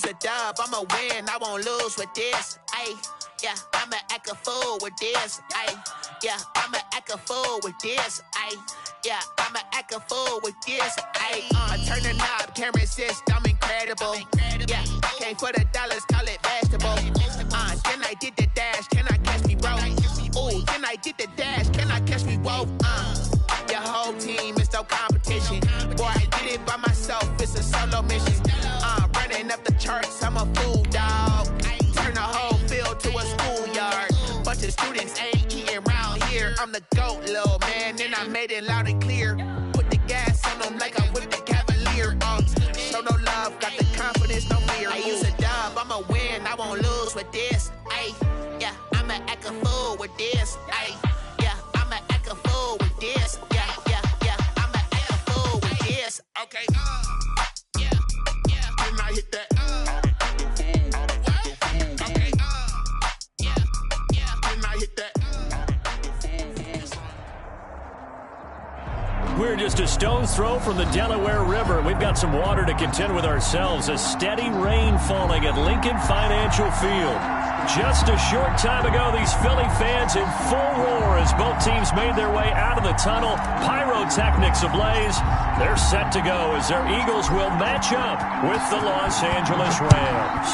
use a dub, I'ma win, I won't lose with this. Ayy, yeah, I'ma act a fool with this. Ayy, yeah, I'ma act a fool with this. Ayy, yeah, I'ma act a fool with this. Ayy, I turn the knob, camera assist, I'm incredible. Yeah, came for the dollars, call it vegetable. Then I did the dash, can I catch me, bro? Ooh, then I did the dash, can I catch me, whoa? Your whole team is no competition. Boy, I did it by myself, it's a solo mission. Running up the charts, I'm a fool, dog. Turn the whole field to a schoolyard. Bunch of students ain't eating round here. I'm the GOAT, little man, and I made it loud and clear. Put the gas on them like I'm with the Cavalier. Show no love, got the confidence, no fear. I use a dub, I'ma win, I won't lose with this. Ayy, yeah, I'ma act a fool with this. Ayy, yeah, I'ma act a fool with this. Yeah, yeah, yeah, I'ma act a fool with this. Okay, yeah, yeah. Can I hit that? Okay, yeah, yeah. Can I hit that? We're just a stone's throw from the Delaware River. We've got some water to contend with ourselves. A steady rain falling at Lincoln Financial Field. Just a short time ago, these Philly fans in full roar as both teams made their way out of the tunnel. Pyrotechnics ablaze. They're set to go as their Eagles will match up with the Los Angeles Rams.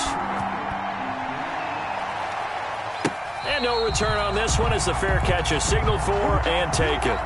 And no return on this one as the fair catch is signaled for and taken.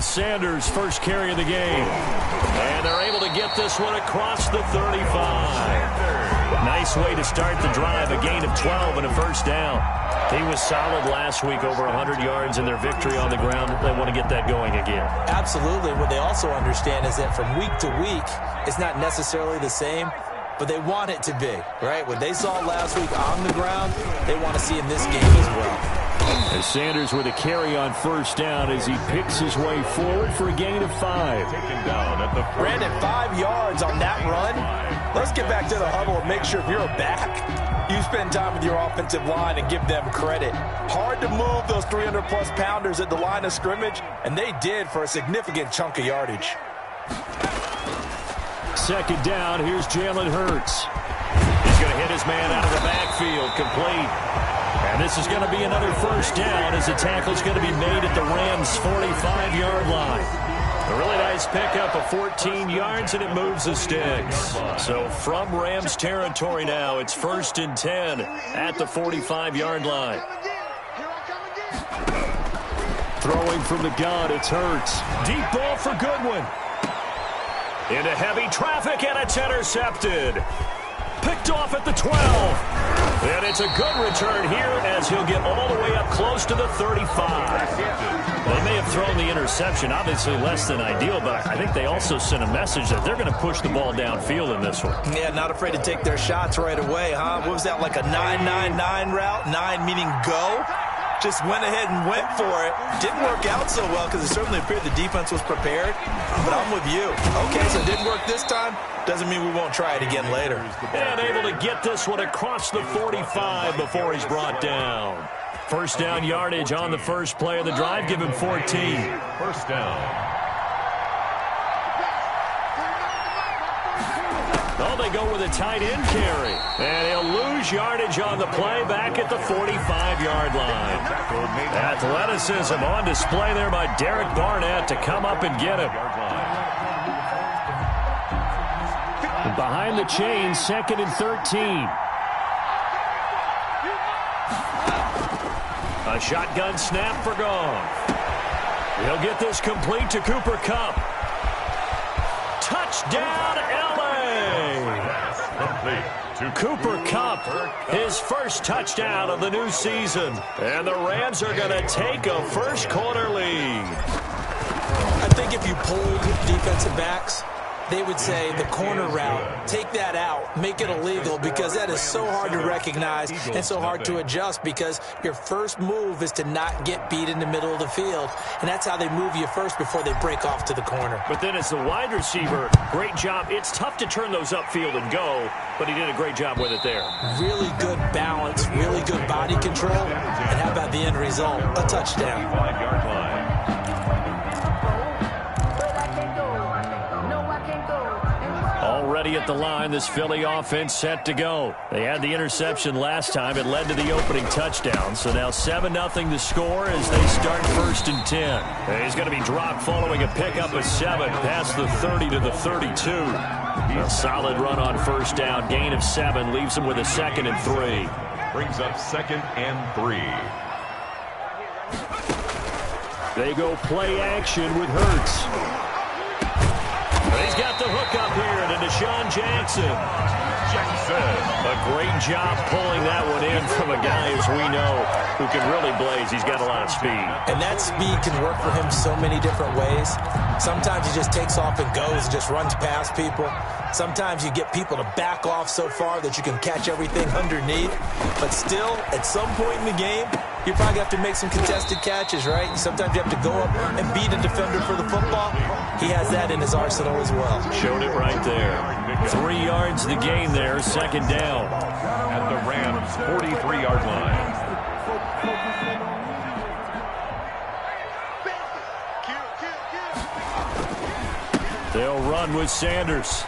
Sanders first carry of the game. And they're able to get this one across the 35. Nice way to start the drive. A gain of 12 and a first down. He was solid last week, over 100 yards in their victory on the ground. They want to get that going again. Absolutely. What they also understand is that from week to week, it's not necessarily the same, but they want it to be, right? What they saw last week on the ground, they want to see in this game as well. As Sanders with a carry on first down as he picks his way forward for a gain of 5. Brandon, 5 yards on that run. Let's get back to the huddle and make sure if you're a back, you spend time with your offensive line and give them credit. Hard to move those 300-plus pounders at the line of scrimmage, and they did for a significant chunk of yardage. Second down, here's Jalen Hurts. He's going to hit his man out of the backfield, complete. And this is going to be another first down as the tackle's going to be made at the Rams' 45-yard line. A really nice pickup of 14 yards, and it moves the sticks. So from Rams territory now, it's 1st and 10 at the 45-yard line. Throwing from the gun, it's Hurts. Deep ball for Goodwin. Into heavy traffic, and it's intercepted. Picked off at the 12. And it's a good return here as he'll get all the way up close to the 35. They may have thrown the interception, obviously less than ideal, but I think they also sent a message that they're going to push the ball downfield in this one. Yeah, not afraid to take their shots right away, huh? What was that, like a 9-9-9 route? 9 meaning go? Just went ahead and went for it. Didn't work out so well because it certainly appeared the defense was prepared. But I'm with you. Okay, so it didn't work this time. Doesn't mean we won't try it again later. And able to get this one across the 45 before he's brought down. First down yardage on the first play of the drive. Give him 14. First down. Oh, they go with a tight end carry. And he'll lose yardage on the play back at the 45-yard line. Athleticism on display there by Derek Barnett to come up and get him. Behind the chain, 2nd and 13. A shotgun snap for Goff. He'll get this complete to Cooper Kupp. Touchdown, Cooper Kupp, his first touchdown of the new season. And the Rams are going to take a first quarter lead. I think if you pulled defensive backs, they would say the corner route, take that out, make it illegal, because that is so hard to recognize and so hard to adjust, because your first move is to not get beat in the middle of the field, and that's how they move you first before they break off to the corner. But then as the wide receiver, great job. It's tough to turn those upfield and go, but he did a great job with it there. Really good balance, really good body control, and how about the end result? A touchdown. 5-yard line. Already at the line, this Philly offense set to go. They had the interception last time. It led to the opening touchdown. So now 7-0 the score as they start 1st and 10. He's going to be dropped following a pickup of 7 past the 30 to the 32. A solid run on 1st down. Gain of 7 leaves him with a 2nd and 3. Brings up 2nd and 3. They go play action with Hurts. He's got the hook up here to Deshaun Jackson. A great job pulling that one in from a guy, as we know, who can really blaze. He's got a lot of speed. And that speed can work for him so many different ways. Sometimes he just takes off and goes, just runs past people. Sometimes you get people to back off so far that you can catch everything underneath. But still, at some point in the game, you probably have to make some contested catches, right? Sometimes you have to go up and beat a defender for the football. He has that in his arsenal as well. Showed it right there. 3 yards the gain there, 2nd down. At the Rams' 43-yard line. They'll run with Sanders.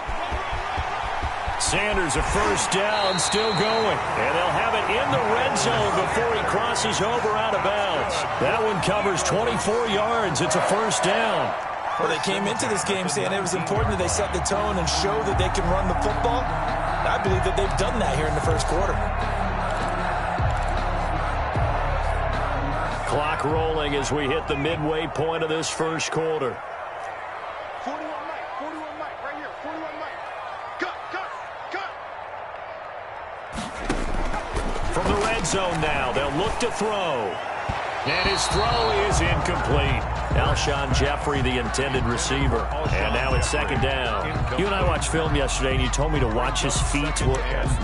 Sanders, a 1st down, still going. And they'll have it in the red zone before he crosses over out of bounds. That one covers 24 yards. It's a 1st down. Well, they came into this game saying it was important that they set the tone and show that they can run the football. I believe that they've done that here in the 1st quarter. Clock rolling as we hit the midway point of this 1st quarter. 41 Mike, right here, 41 Mike. Cut. From the red zone now, they'll look to throw. And his throw is incomplete. Alshon Jeffrey, the intended receiver. And now it's 2nd down. You and I watched film yesterday, and you told me to watch his feet. For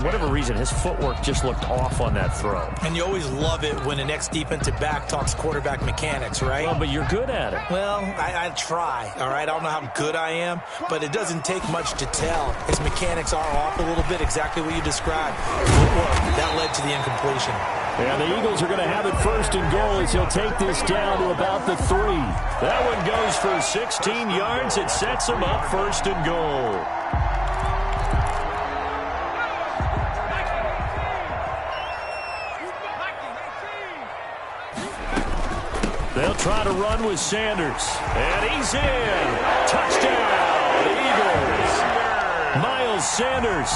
whatever reason, his footwork just looked off on that throw. And you always love it when an ex-defensive back talks quarterback mechanics, right? Well, but you're good at it. Well, I try, all right? I don't know how good I am, but it doesn't take much to tell. His mechanics are off a little bit, exactly what you described. Footwork, that led to the incompletion. And the Eagles are going to have it 1st and goal as he'll take this down to about the 3. That one goes for 16 yards. It sets him up 1st and goal. They'll try to run with Sanders. And he's in. Touchdown, Eagles. Miles Sanders,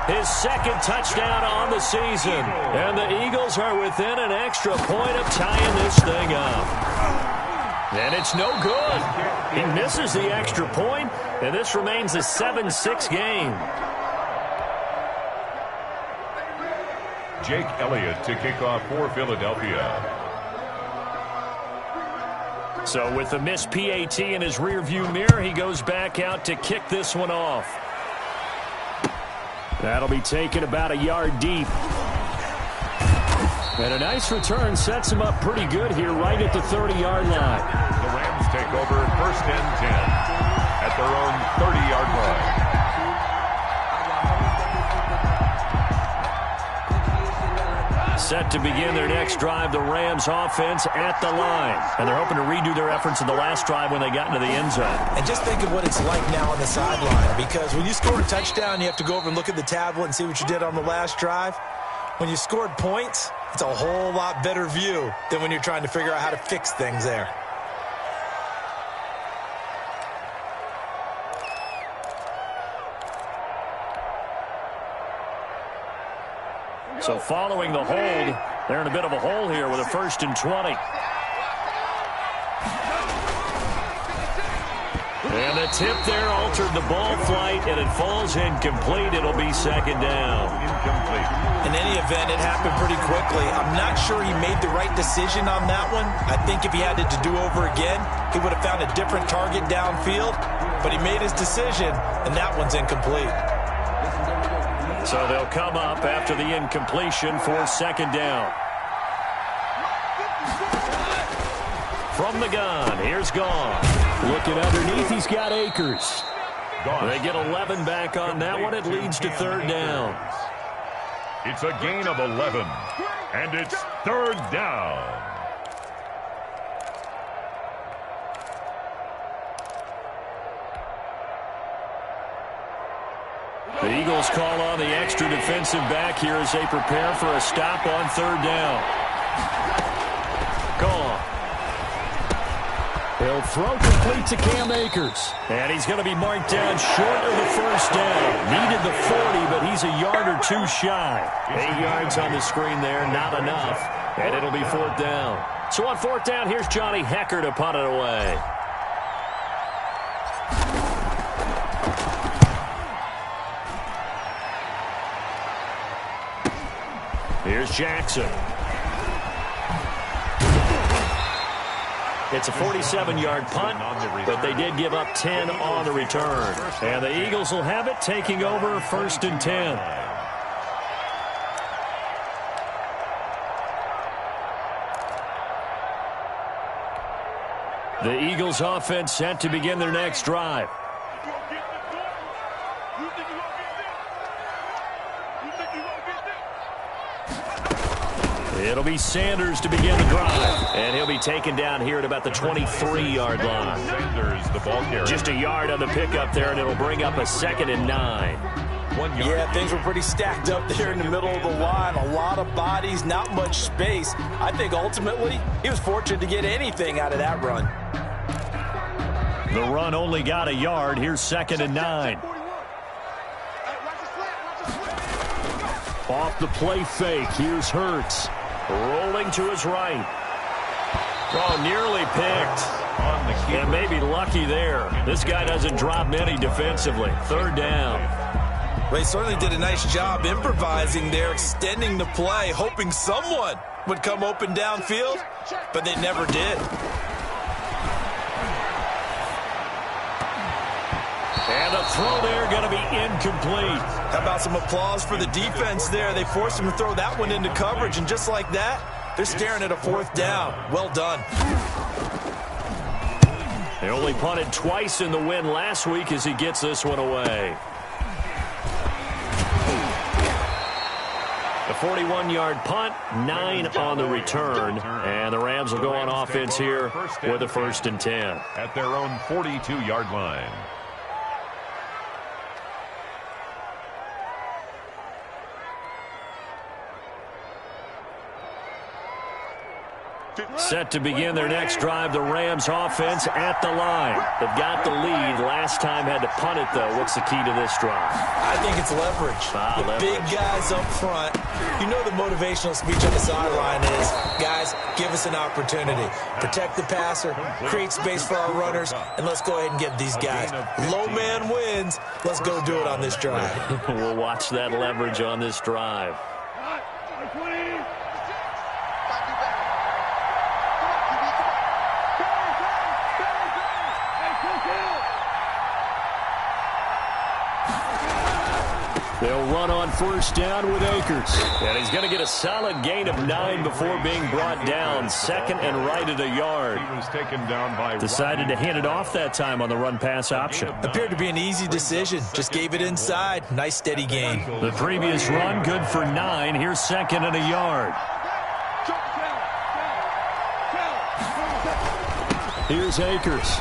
his 2nd touchdown on the season. And the Eagles are within an extra point of tying this thing up. And it's no good. He misses the extra point, and this remains a 7-6 game. Jake Elliott to kick off for Philadelphia. So with the missed PAT in his rearview mirror, he goes back out to kick this one off. That'll be taken about a yard deep. And a nice return sets him up pretty good here right at the 30-yard line. The Rams take over 1st and 10 at their own 30-yard line. Set to begin their next drive, the Rams offense at the line. And they're hoping to redo their efforts in the last drive when they got into the end zone. And just think of what it's like now on the sideline, because when you score a touchdown, you have to go over and look at the tablet and see what you did on the last drive. When you scored points, it's a whole lot better view than when you're trying to figure out how to fix things there. So following the hold, they're in a bit of a hole here with a 1st and 20. And the tip there altered the ball flight, and it falls incomplete. It'll be 2nd down. incomplete. In any event, it happened pretty quickly. I'm not sure he made the right decision on that one. I think if he had it to do over again, he would have found a different target downfield. But he made his decision, and that one's incomplete. So they'll come up after the incompletion for second down. From the gun, here's Gone. Looking underneath, he's got Akers. They get 11 back on that one. It leads to third down. It's a gain of 11, and it's third down. The Eagles call on the extra defensive back here as they prepare for a stop on third down. Gone. He'll throw complete to Cam Akers. And he's going to be marked down short of the first down. Needed the 40, but he's a yard or two shy. 8 yards on the screen there, not enough. And it'll be fourth down. So on fourth down, here's Johnny Hecker to punt it away. Here's Jackson. It's a 47-yard punt, but they did give up 10 on the return. And the Eagles will have it, taking over first and 10. The Eagles offense set to begin their next drive. It'll be Sanders to begin the drive. And he'll be taken down here at about the 23-yard line. Sanders, the ball carrier. Just a yard on the pickup there, and it'll bring up a 2nd and 9. 1 yard. Yeah, things were pretty stacked up there in the middle of the line. A lot of bodies, not much space. I think ultimately he was fortunate to get anything out of that run. The run only got a yard. Here's 2nd and 9. Off the play fake, here's Hurts. Rolling to his right. Oh, nearly picked. On the keeper. And maybe lucky there. This guy doesn't drop many defensively. Third down. Well, he certainly did a nice job improvising there, extending the play, hoping someone would come open downfield, but they never did. And a throw there going to be incomplete. How about some applause for the defense there? They forced him to throw that one into coverage, and just like that, they're staring at a fourth down. Well done. They only punted twice in the win last week as he gets this one away. The 41-yard punt, 9 on the return. And the Rams will go on offense here with a 1st and 10. At their own 42-yard line. Set to begin their next drive, the Rams offense at the line. They've got the lead. Last time had to punt it, though. What's the key to this drive? I think it's leverage. The big guys up front. You know the motivational speech on the sideline is, guys, give us an opportunity. Protect the passer, create space for our runners, and let's go ahead and get these guys. Low man wins. Let's go do it on this drive. We'll watch that leverage on this drive. They'll run on first down with Akers. And he's going to get a solid gain of 9 before being brought down. 2nd and right at a yard. He was taken down by Decided to hand it off that time on the run-pass option. Appeared to be an easy decision. Just gave it inside. Nice steady gain. The previous run good for 9. Here's 2nd and a yard. Here's Akers.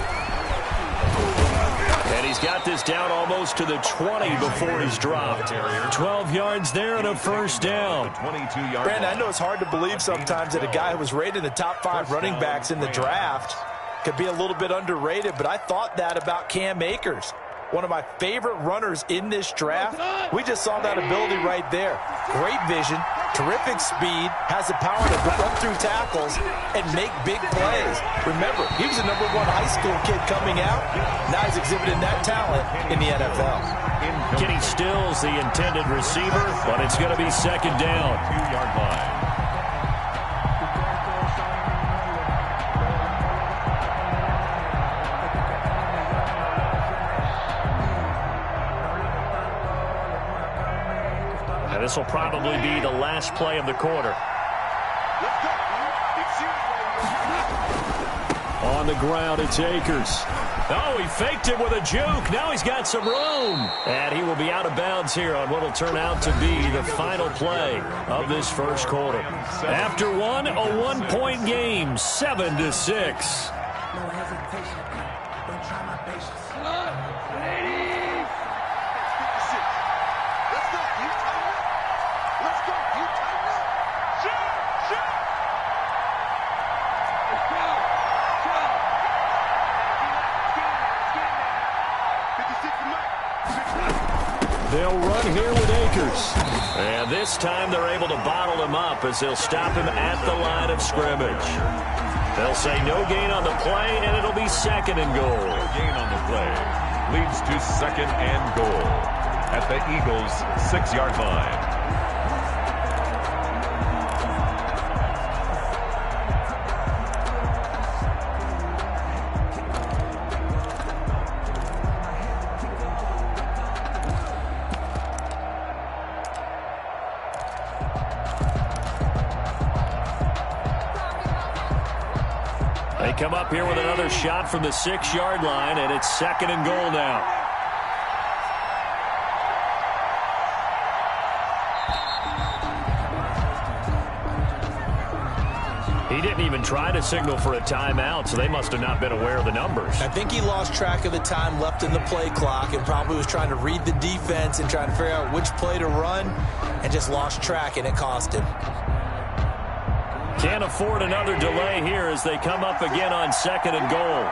And he's got this down almost to the 20 before he's dropped. 12 yards there and a first down. 22-yard. Brandon, I know it's hard to believe sometimes that a guy who was rated in the top 5 running backs in the draft could be a little bit underrated, but I thought that about Cam Akers. One of my favorite runners in this draft. We just saw that ability right there. Great vision, terrific speed, has the power to run through tackles and make big plays. Remember, he was a #1 high school kid coming out. Now he's exhibiting that talent in the NFL. Kenny Stills, the intended receiver, but it's going to be second down. 2-yard line. And this will probably be the last play of the quarter. On the ground, it's Akers. Oh, he faked it with a juke. Now he's got some room. And he will be out of bounds here on what will turn out to be the final play of this first quarter. After one, a one-point game, 7-6. No hesitation. Don't try my patience. Ladies! 56. Let's go. You tighten up. Let's go. You tighten up. Shoot! Shoot! Let's go. Go. 56 Mike. They'll run here with Akers. And this time they're able to bottle him up as they'll stop him at the line of scrimmage. They'll say no gain on the play, and it'll be second and goal. No gain on the play. Leads to second and goal at the Eagles' 6-yard line. They come up here with another shot from the 6-yard line, and it's second and goal now. He didn't even try to signal for a timeout, so they must have not been aware of the numbers. I think he lost track of the time left in the play clock and probably was trying to read the defense and trying to figure out which play to run and just lost track, and it cost him. Can't afford another delay here as they come up again on second and goal.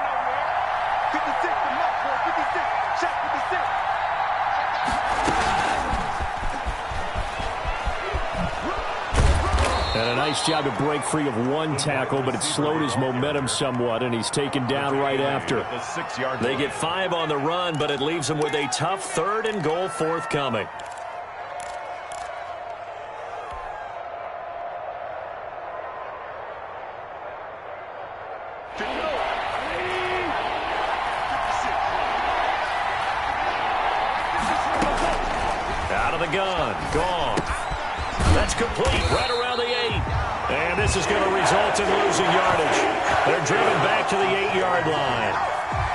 56 to Mike, boy. 56. Check 56. And a nice job to break free of one tackle, but it slowed his momentum somewhat, and he's taken down right after. The 6-yard They line. get 5 on the run, but it leaves them with a tough third and goal forthcoming. Out of the gun. Gone. That's complete right around the 8. And this is going to result in losing yardage. They're driven back to the 8-yard line.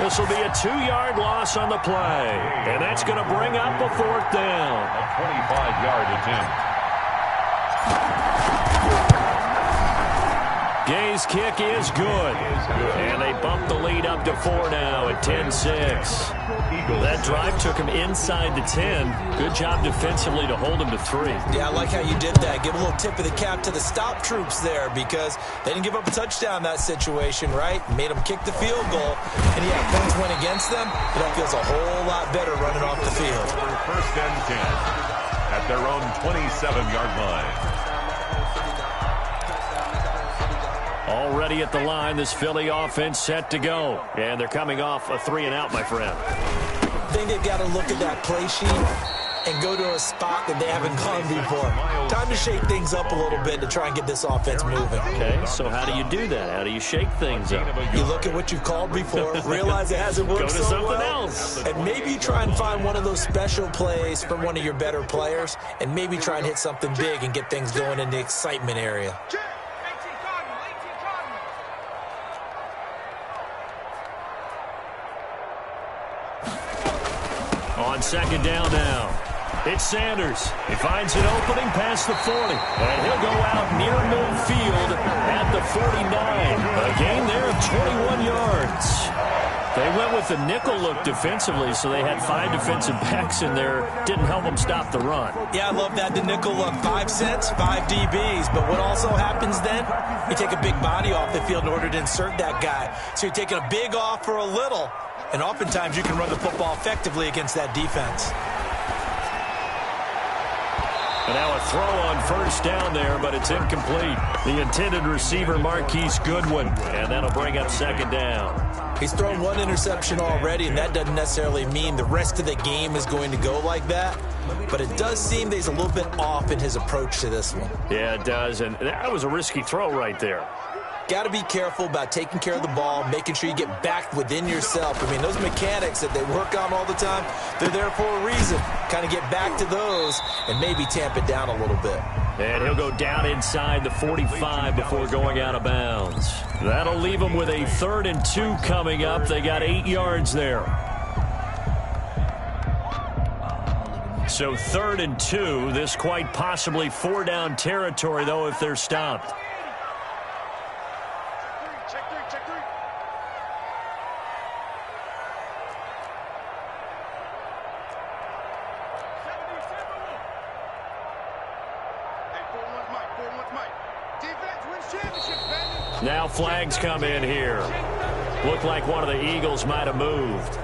This will be a 2-yard loss on the play. And that's going to bring up a fourth down. A 25-yard attempt. Gay's kick is good. And they bump the lead up to 4 now at 10-6. That drive took him inside the 10. Good job defensively to hold him to 3. Yeah, I like how you did that. Give a little tip of the cap to the stop troops there because they didn't give up a touchdown in that situation, right? Made them kick the field goal. And, yeah, things went against them. But that feels a whole lot better running off the field. First and 10 at their own 27-yard line. Already at the line, this Philly offense set to go. And they're coming off a 3-and-out, my friend. I think they've got to look at that play sheet and go to a spot that they haven't gone before. Time to shake things up a little bit to try and get this offense moving. Okay, so how do you do that? How do you shake things up? You look at what you've called before, realize it hasn't worked Go to so something well, else. and maybe you try and find one of those special plays from one of your better players, and maybe try and hit something big and get things going in the excitement area. On second down now. It's Sanders. He finds an opening past the 40. And he'll go out near midfield at the 49. A gain there of 21 yards. They went with the nickel look defensively, so they had 5 defensive backs in there. Didn't help them stop the run. Yeah, I love that. The nickel look, 5 cents, 5 DBs. But what also happens then, you take a big body off the field in order to insert that guy. So you're taking a big off for a little. And oftentimes you can run the football effectively against that defense. And now a throw on first down there, but it's incomplete. The intended receiver, Marquise Goodwin, and that'll bring up second down. He's thrown one interception already, and that doesn't necessarily mean the rest of the game is going to go like that. But it does seem that he's a little bit off in his approach to this one. Yeah, it does, and that was a risky throw right there. Got to be careful about taking care of the ball, making sure you get back within yourself. I mean, those mechanics that they work on all the time, they're there for a reason. Kind of get back to those and maybe tamp it down a little bit. And he'll go down inside the 45 before going out of bounds. That'll leave them with a 3rd and 2 coming up. They got 8 yards there. So 3rd and 2. This quite possibly 4-down territory, though, if they're stopped. Now flags come in here. Looked like one of the Eagles might have moved.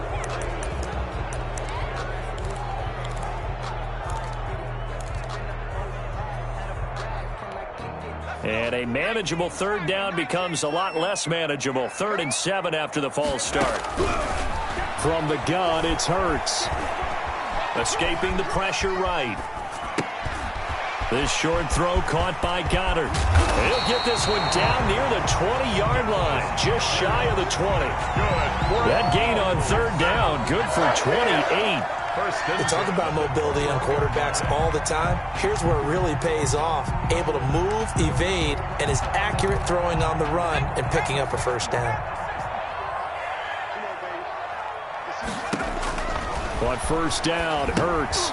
And a manageable 3rd down becomes a lot less manageable. 3rd and 7 after the false start. From the gun, it's Hurts. Escaping the pressure right. This short throw caught by Goddard. He'll get this one down near the 20-yard line, just shy of the 20. That gain on 3rd down, good for 28. They talk about mobility on quarterbacks all the time. Here's where it really pays off. Able to move, evade, and is accurate throwing on the run and picking up a first down. On first down, Hurts.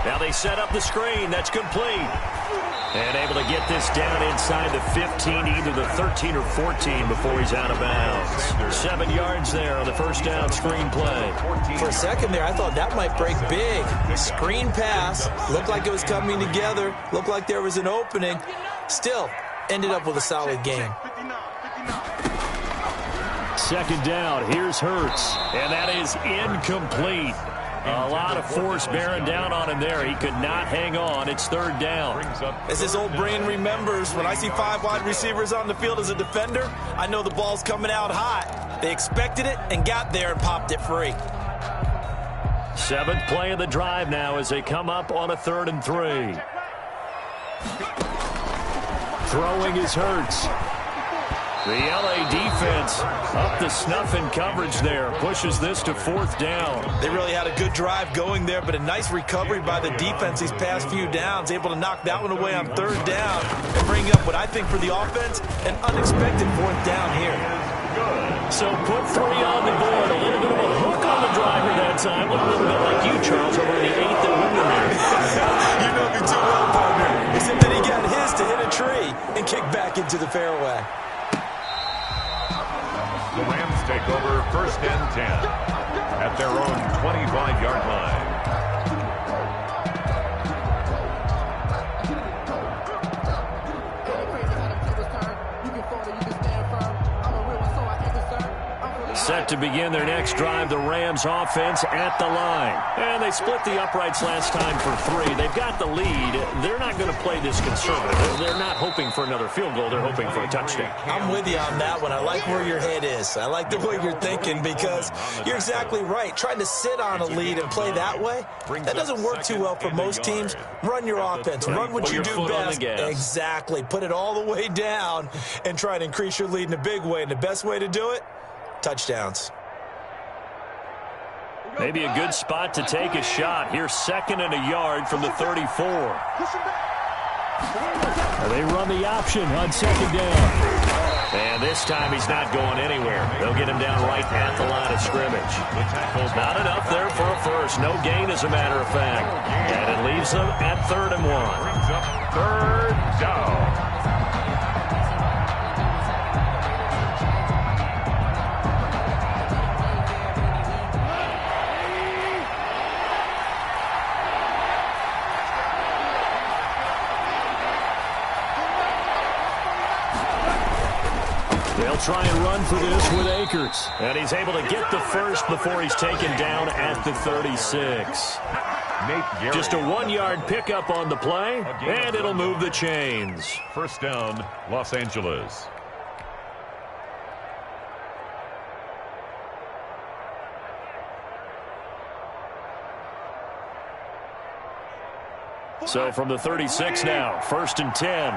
Now they set up the screen. That's complete. And able to get this down inside the 15, either the 13 or 14 before he's out of bounds. 7 yards there on the first down screen play. For a second there, I thought that might break big. Screen pass. Looked like it was coming together. Looked like there was an opening. Still, ended up with a solid game. Second down. Here's Hurts. And that is incomplete. A lot of force bearing down on him there. He could not hang on. It's 3rd down. As his old brain remembers, when I see 5 wide receivers on the field as a defender, I know the ball's coming out hot. They expected it and got there and popped it free. 7th play of the drive now as they come up on a 3rd and 3. Throwing is Hurts. The LA defense up the snuff in coverage there. Pushes this to 4th down. They really had a good drive going there, but a nice recovery by the defense these past few downs. Able to knock that one away on 3rd down and bring up what I think for the offense, an unexpected 4th down here. So put 3 on the board. A little bit of a hook on the driver that time. A little bit like you, Charles, over in the 8th and winner there. You know me too well, partner. Except that he got his to hit a tree and kick back into the fairway. The Rams take over 1st and 10 at their own 25-yard line. Set to begin their next drive, the Rams offense at the line. And they split the uprights last time for 3. They've got the lead. They're not going to play this conservative. They're not hoping for another field goal. They're hoping for a touchdown. I'm with you on that one. I like where your head is. I like the way you're thinking because you're exactly right. Trying to sit on a lead and play that way, that doesn't work too well for most teams. Run your offense. Run what you do best. Exactly. Put it all the way down and try to increase your lead in a big way. And the best way to do it, touchdowns. Maybe a good spot to take a shot. Here's 2nd and a yard from the 34. They run the option on 2nd down. And this time he's not going anywhere. They'll get him down right at the line of scrimmage. Not enough there for a first. No gain, as a matter of fact. And it leaves them at 3rd and 1. 3rd down. They'll try and run for this with Akers. And he's able to get the first before he's taken down at the 36. Just a 1-yard pickup on the play, and it'll move the chains. First down, Los Angeles. So from the 36 now, 1st and 10.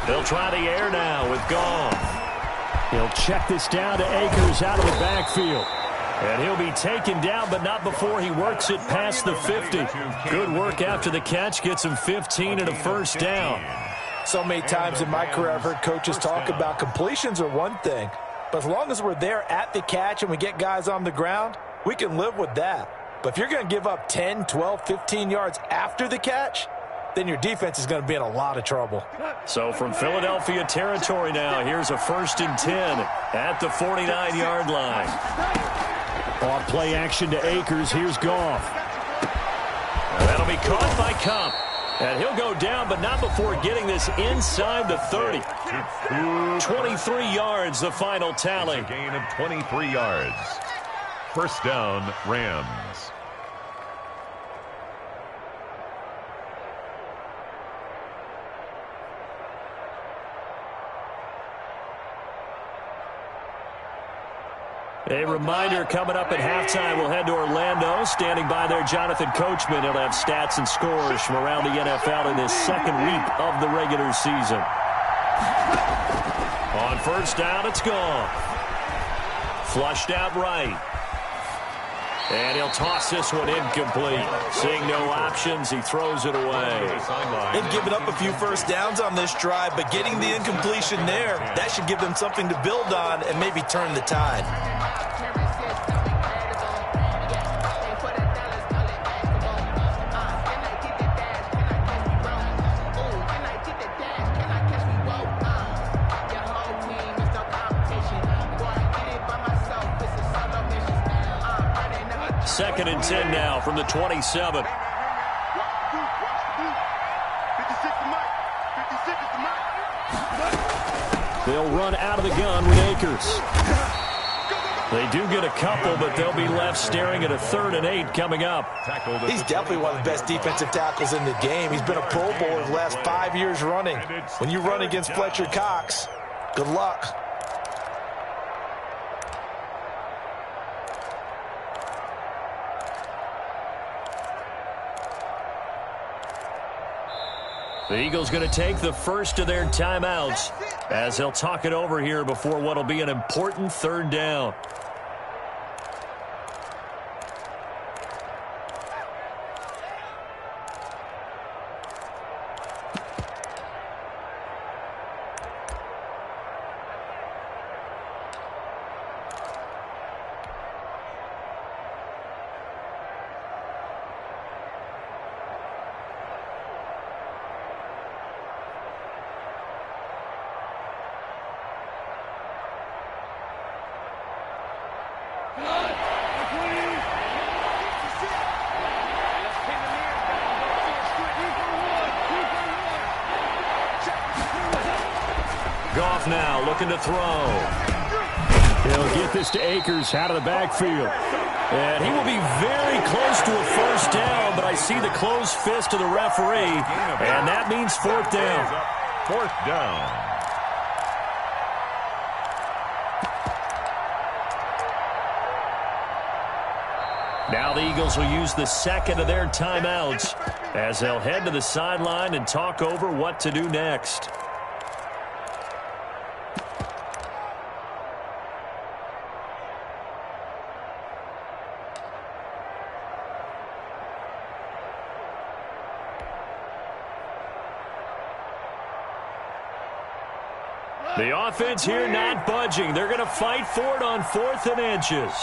They'll try the air now with Goff. He'll check this down to Akers out of the backfield. And he'll be taken down, but not before he works it past the 50. Good work after the catch. Gets him 15 and a first down. So many times in my career I've heard coaches talk about completions are one thing. But as long as we're there at the catch and we get guys on the ground, we can live with that. But if you're going to give up 10, 12, 15 yards after the catch, then your defense is going to be in a lot of trouble. So from Philadelphia territory now, here's a 1st and 10 at the 49-yard line. On play action to Akers, here's Goff. That'll be caught by Kupp. And he'll go down, but not before getting this inside the 30. 23 yards, the final tally. It's a gain of 23 yards. First down, Rams. A reminder coming up at halftime, we'll head to Orlando. Standing by there, Jonathan Coachman. He'll have stats and scores from around the NFL in this second week of the regular season. On first down, it's gone. Flushed out right. And he'll toss this one incomplete. Seeing no options, he throws it away. They've given up a few first downs on this drive, but getting the incompletion there, that should give them something to build on and maybe turn the tide. Second and 10 now from the 27. They'll run out of the gun with Akers. They do get a couple, but they'll be left staring at a 3rd and 8 coming up. He's definitely one of the best defensive tackles in the game. He's been a Pro Bowler the last 5 years running. When you run against Fletcher Cox, good luck. The Eagles going to take the first of their timeouts as they'll talk it over here before what will be an important 3rd down. Goff now looking to throw. He'll get this to Akers out of the backfield. And he will be very close to a first down, but I see the closed fist of the referee, and that means 4th down. 4th down. Now the Eagles will use the second of their timeouts as they'll head to the sideline and talk over what to do next. The offense here not budging. They're going to fight for it on 4th and inches.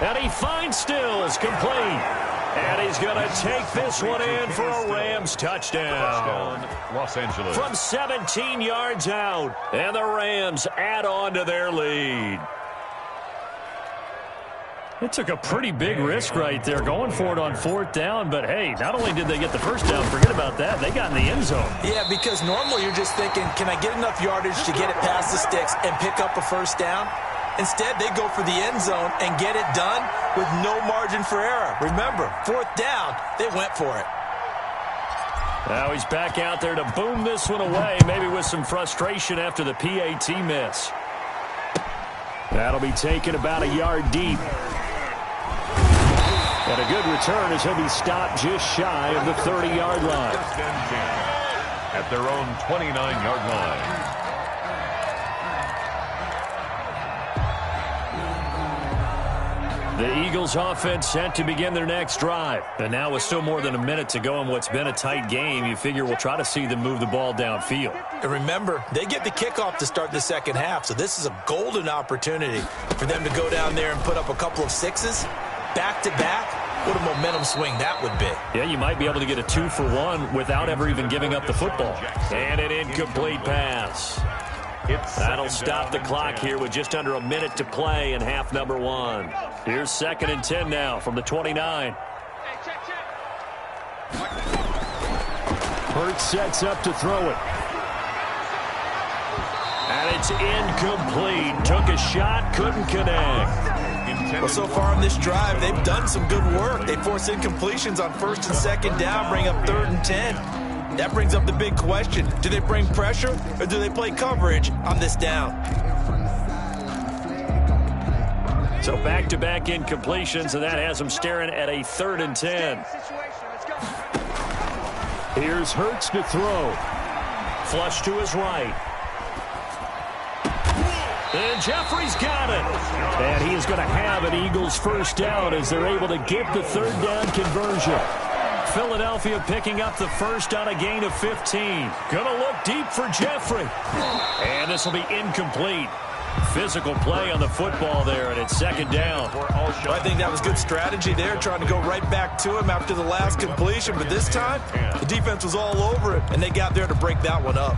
And he finds Stills complete. And he's going to take this one in for a Rams touchdown. Los Angeles. From 17 yards out. And the Rams add on to their lead. It took a pretty big risk right there, going for it on 4th down. But, hey, not only did they get the first down, forget about that, they got in the end zone. Yeah, because normally you're just thinking, can I get enough yardage to get it past the sticks and pick up a first down? Instead, they go for the end zone and get it done with no margin for error. Remember, 4th down, they went for it. Now he's back out there to boom this one away, maybe with some frustration after the PAT miss. That'll be taken about a yard deep. And a good return as he'll be stopped just shy of the 30-yard line. At their own 29-yard line. The Eagles offense set to begin their next drive. And now with still more than a minute to go in what's been a tight game, you figure we'll try to see them move the ball downfield. And remember, they get the kickoff to start the second half, so this is a golden opportunity for them to go down there and put up a couple of sixes back-to-back. What a momentum swing that would be. Yeah, you might be able to get a 2-for-1 without ever even giving up the football. And an incomplete pass. That'll stop the clock here with just under a minute to play in half number 1. Here's 2nd and 10 now from the 29. Hurts sets up to throw it. And it's incomplete. Took a shot, couldn't connect. Well, so far on this drive, they've done some good work. They force incompletions on 1st and 2nd down, bring up 3rd and 10. That brings up the big question. Do they bring pressure or do they play coverage on this down? So back-to-back incompletions, and that has them staring at a 3rd and 10. Here's Hurts to throw. Flush to his right. And Jeffrey's got it. And he is going to have an Eagles first down as they're able to get the 3rd down conversion. Philadelphia picking up the first on a gain of 15. Going to look deep for Jeffrey. And this will be incomplete. Physical play on the football there, and it's 2nd down. I think that was good strategy there, trying to go right back to him after the last completion. But this time, the defense was all over it, and they got there to break that one up.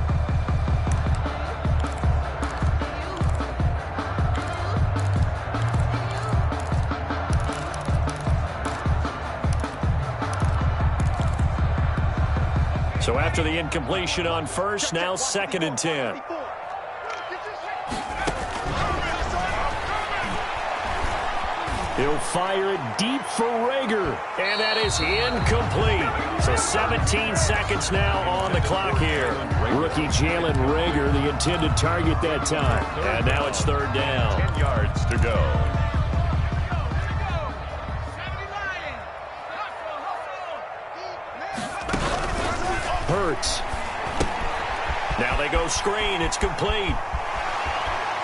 So after the incompletion on 1st, now 2nd and 10. He'll fire it deep for Rager, and that is incomplete. So 17 seconds now on the clock here. Rookie Jalen Rager, the intended target that time. And now it's 3rd down. 10 yards to go. Hurts. Now they go screen. It's complete.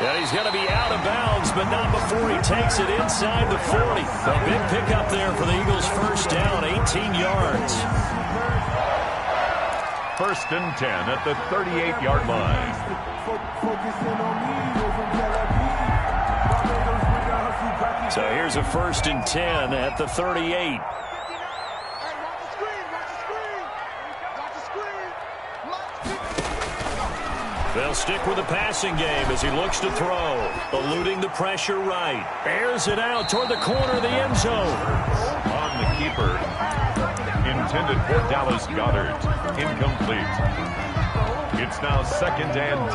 And he's going to be out of bounds, but not before he takes it inside the 40. A big pickup there for the Eagles' first down, 18 yards. 1st and 10 at the 38-yard line. So here's a 1st and 10 at the 38. They'll stick with the passing game as he looks to throw. Eluding the pressure right. Airs it out toward the corner of the end zone. On the keeper. Intended for Dallas Goedert. Incomplete. It's now 2nd and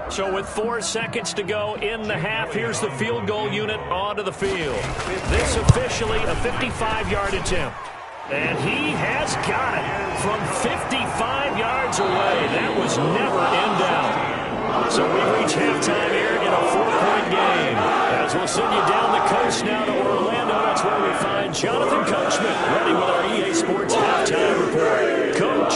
10. So with 4 seconds to go in the half, here's the field goal unit onto the field. This officially a 55-yard attempt. And he has got it from 55 yards away. That was never in doubt. So we reach halftime here in a 4-point game. As we'll send you down the coast now to Orlando, that's where we find Jonathan Coachman, ready with our EA Sports halftime report. Coach.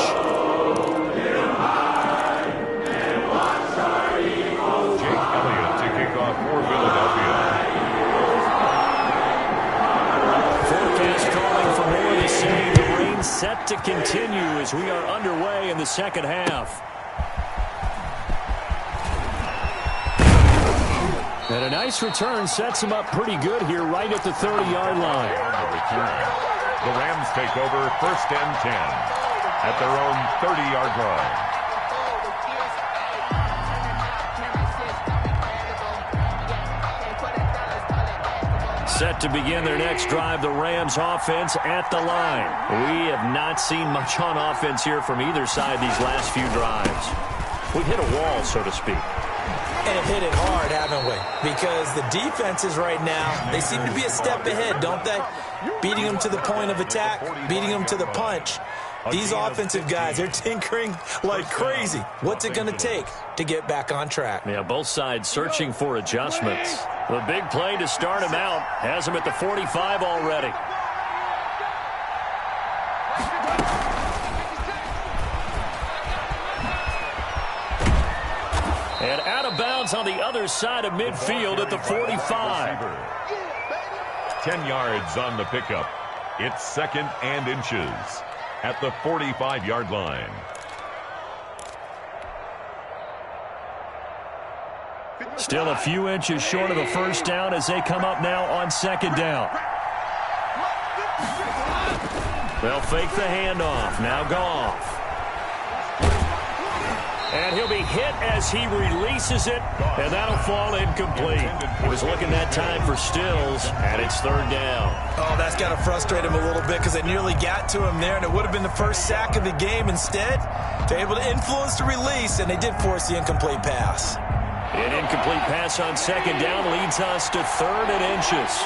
Jake Elliott to kick off for Philadelphia. Forecast calling for more of the same. The rain set to continue as we are underway in the second half. And a nice return sets him up pretty good here right at the 30-yard line. The Rams take over 1st and 10 at their own 30-yard line. Set to begin their next drive, the Rams offense at the line. We have not seen much on offense here from either side these last few drives. We've hit a wall, so to speak. And hit it hard, haven't we? Because the defenses right now, they seem to be a step ahead, don't they? Beating them to the point of attack, beating them to the punch. These offensive guys, they're tinkering like crazy. What's it going to take to get back on track? Yeah, both sides searching for adjustments. The big play to start him out has him at the 45 already. And out of bounds on the other side of midfield at the 45. 10 yards on the pickup. It's 2nd and inches at the 45-yard line. Still a few inches short of the first down as they come up now on 2nd down. They'll fake the handoff. Now Goff. And he'll be hit as he releases it, and that'll fall incomplete. He was looking that time for Stills, and it's 3rd down. Oh, that's got to frustrate him a little bit because they nearly got to him there, and it would have been the first sack of the game. Instead, they're able to influence the release, and they did force the incomplete pass. An incomplete pass on 2nd down leads us to 3rd and inches.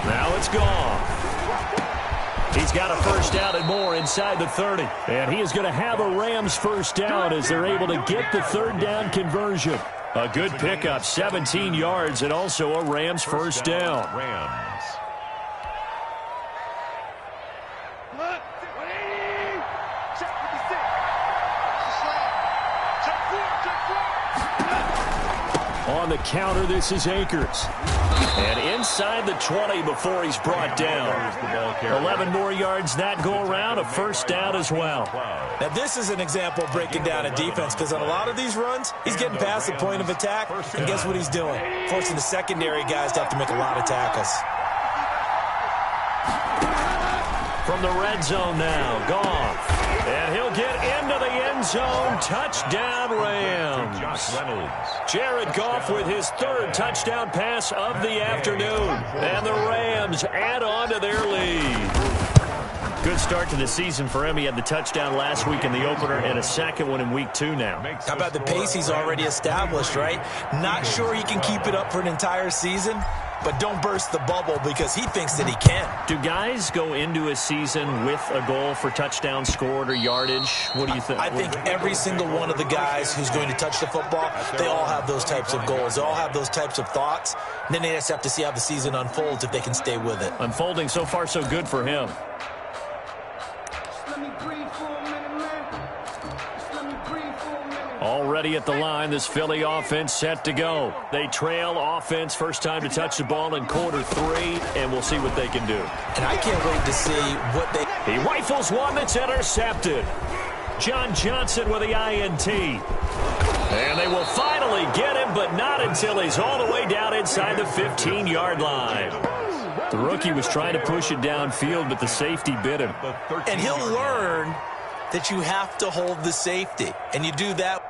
Now it's Goff. He's got a first down and more inside the 30. And he is going to have a Rams first down as they're able to get the 3rd down conversion. A good pickup, 17 yards, and also a Rams first down. Rams. On the counter, this is Akers. And inside the 20 before he's brought down. 11 more yards that go around, a first down as well. Now, this is an example of breaking down a defense because on a lot of these runs, he's getting past the point of attack, and guess what he's doing? Forcing the secondary guys to have to make a lot of tackles. From the red zone now, Goff. And he'll get into the end zone. Touchdown, Rams. Jared Goff with his 3rd touchdown pass of the afternoon. And the Rams add on to their lead. Good start to the season for him. He had the touchdown last week in the opener and a second one in week 2 now. How about the pace he's already established, right? Not sure he can keep it up for an entire season, but don't burst the bubble because he thinks that he can. Do guys go into a season with a goal for touchdown scored or yardage? What do you think? I think every single one of the guys who's going to touch the football, they all have those types of goals. They all have those types of thoughts. And then they just have to see how the season unfolds if they can stay with it. Unfolding so far so good for him. Already at the line, this Philly offense set to go. They trail offense, first time to touch the ball in quarter 3, and we'll see what they can do. And I can't wait to see what they... He rifles one that's intercepted. John Johnson with the INT. And they will finally get him, but not until he's all the way down inside the 15-yard line. The rookie was trying to push it downfield, but the safety bit him. And he'll learn that you have to hold the safety, and you do that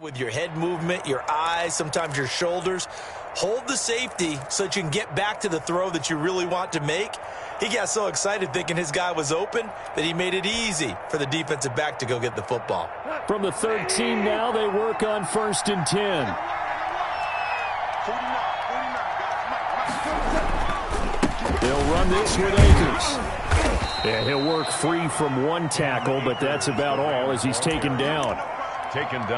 with your head movement, your eyes, sometimes your shoulders. Hold the safety so that you can get back to the throw that you really want to make. He got so excited thinking his guy was open that he made it easy for the defensive back to go get the football. From the 13 now, they work on 1st and 10. They'll run this with Akers. And he'll work free from one tackle, but that's about all as he's taken down.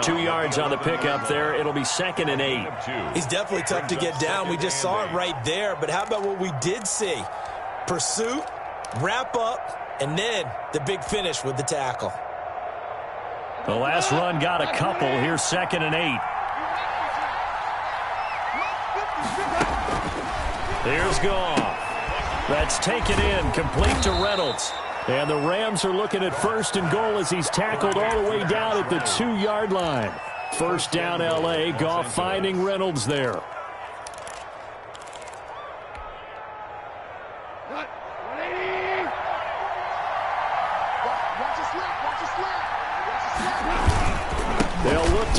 2 yards on the pickup there. It'll be 2nd and 8. He's definitely tough to get down. We just saw it right there. But how about what we did see? Pursuit, wrap up, and then the big finish with the tackle. The last run got a couple. Here's 2nd and 8. Here's Goff. That's taken in, complete to Reynolds. And the Rams are looking at 1st and goal as he's tackled all the way down at the 2-yard line. First down, L.A. Goff finding Reynolds there.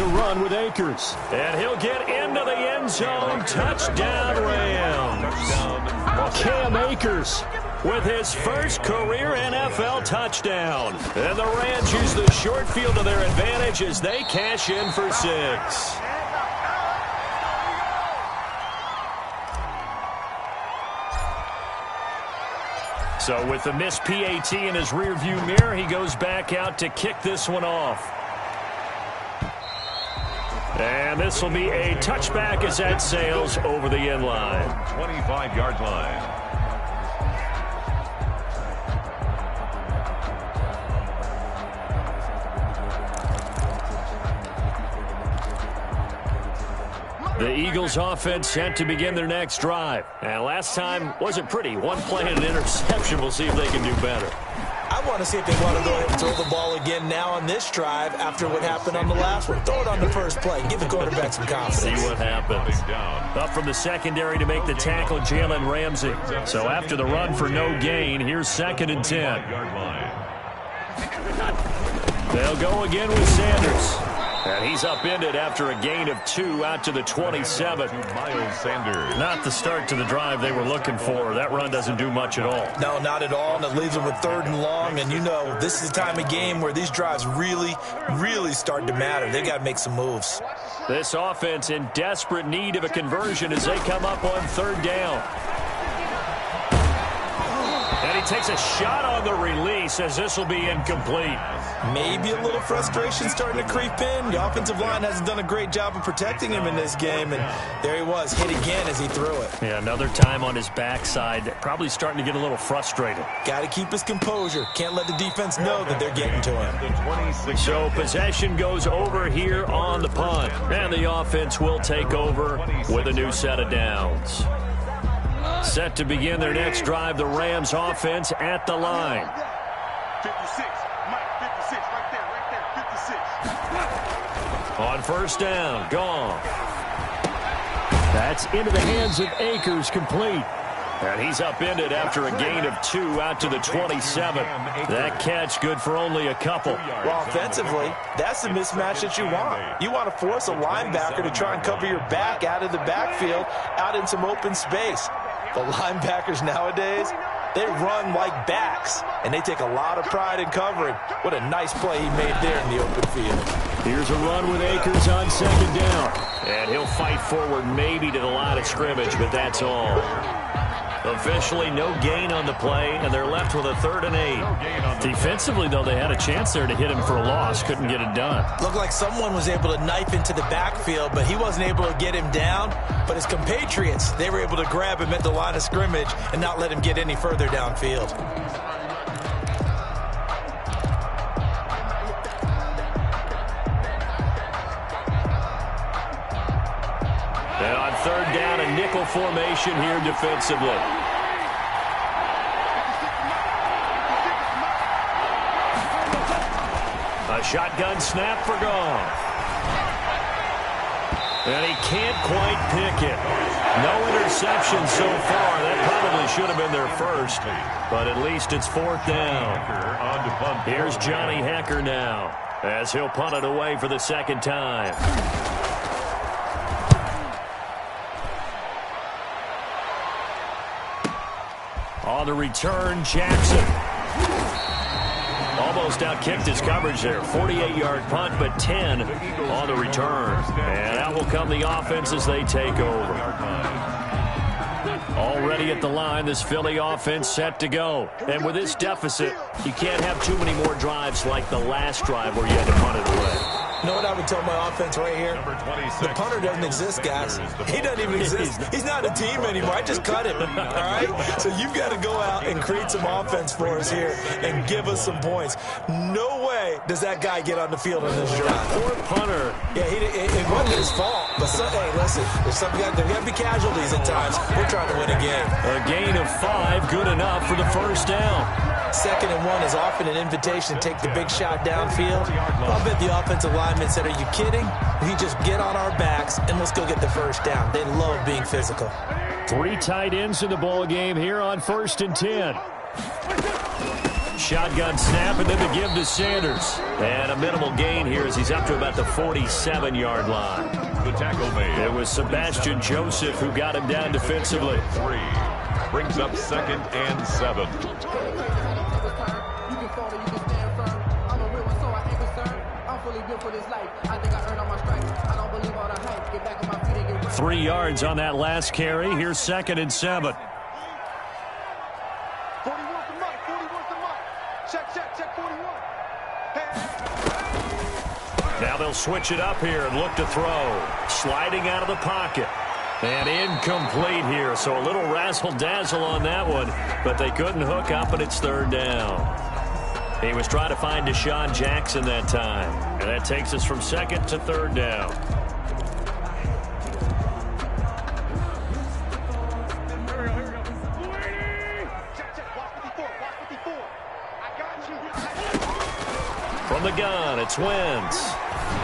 a run with Akers. And he'll get into the end zone. Touchdown, Rams. Cam Akers with his first career NFL touchdown. And the Rams use the short field to their advantage as they cash in for 6. So with the missed PAT in his rearview mirror, he goes back out to kick this one off. And this will be a touchback as that sails over the end line. 25-yard line. The Eagles offense set to begin their next drive. And last time wasn't pretty. One play and an interception. We'll see if they can do better. I want to see if they want to go ahead and throw the ball again now on this drive after what happened on the last one. Throw it on the first play. Give the quarterback some confidence. See what happens. Up from the secondary to make the tackle, Jalen Ramsey. So after the run for no gain, here's 2nd and 10. They'll go again with Sanders. And he's upended after a gain of 2 out to the 27. Miles Sanders. Not the start to the drive they were looking for. That run doesn't do much at all. No, not at all, and it leaves them with 3rd and long. And you know, this is the time of game where these drives really, really start to matter. They got to make some moves. This offense in desperate need of a conversion as they come up on 3rd down. And he takes a shot on the release as this will be incomplete. Maybe a little frustration starting to creep in. The offensive line hasn't done a great job of protecting him in this game, and there he was, hit again as he threw it. Yeah, another time on his backside, probably starting to get a little frustrated. Got to keep his composure. Can't let the defense know that they're getting to him. So possession goes over here on the punt, and the offense will take over with a new set of downs. Set to begin their next drive, the Rams offense at the line. 56, Mike, 56, right there, 56. On 1st down, gone. That's into the hands of Akers, complete. And he's upended after a gain of 2 out to the 27. That catch good for only a couple. Well, offensively, that's the mismatch that you want. You want to force a linebacker to try and cover your back out of the backfield, out in some open space. The linebackers nowadays, they run like backs, and they take a lot of pride in covering. What a nice play he made there in the open field. Here's a run with Akers on 2nd down. And he'll fight forward maybe to the line of scrimmage, but that's all. Officially no gain on the play, and they're left with a 3rd and 8. Defensively, though, they had a chance there to hit him for a loss. Couldn't get it done. Looked like someone was able to knife into the backfield, but he wasn't able to get him down. But his compatriots, they were able to grab him at the line of scrimmage and not let him get any further downfield. And on 3rd down, a nickel formation here defensively. A shotgun snap for Goff. And he can't quite pick it. No interception so far. That probably should have been their first. But at least it's 4th down. Here's Johnny Hecker now as he'll punt it away for the 2nd time. On the return, Jackson. Almost outkicked his coverage there. 48-yard punt, but 10 on the return. And out will come the offense as they take over. Already at the line, this Philly offense set to go. And with this deficit, you can't have too many more drives like the last drive where you had to punt it away. You know what I would tell my offense right here? The punter doesn't exist, guys. He doesn't even exist. He's not a team anymore. I just cut him, all right? So you've got to go out and create some offense for us here and give us some points. No way does that guy get on the field on this drive. Poor punter. Yeah, it wasn't his fault. But, hey, listen, there's got to be casualties at times. We're trying to win a game. A gain of 5, good enough for the 1st down. 2nd and 1 is often an invitation to take the big shot downfield. I'll bet the offensive lineman said, are you kidding? We just get on our backs and let's go get the 1st down. They love being physical. 3 tight ends in the ball game here on 1st and 10. Shotgun snap, and then the give to Sanders. And a minimal gain here as he's up to about the 47-yard line. The tackle made. It was Sebastian Joseph who got him down defensively. 3. Brings up 2nd and 7. You can fall or you can stand firm. I'm a real one, so I ain't concerned. I'm fully built for this life. I think I earned all my stripes. I don't believe all the hype. Get back on my feet and get right. 3 yards on that last carry. Here's 2nd and 7. 41's the mark. 41's the mark. Check 41. Now they'll switch it up here and look to throw. Sliding out of the pocket. And incomplete here, so a little razzle-dazzle on that one, but they couldn't hook up, and it's 3rd down. He was trying to find Deshaun Jackson that time, and that takes us from 2nd to 3rd down. From the gun, it's Wentz.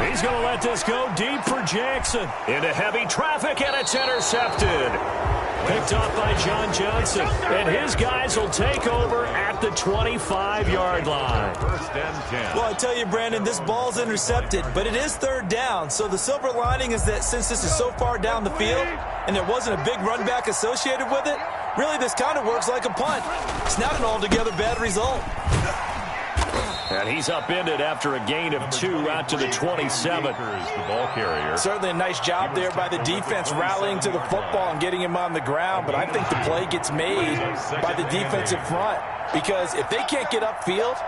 He's going to let this go deep for Jackson. Into heavy traffic, and it's intercepted. Picked off by John Johnson. And his guys will take over at the 25-yard line. 1st and 10. Well, I tell you, Brandon, this ball's intercepted, but it is 3rd down. So the silver lining is that since this is so far down the field and there wasn't a big run back associated with it, really this kind of works like a punt. It's not an altogether bad result. And he's upended after a gain of 2 out to the 27. The ball carrier. Certainly a nice job there by the defense rallying to the football and getting him on the ground, but I think the play gets made by the defensive front because if they can't get upfield,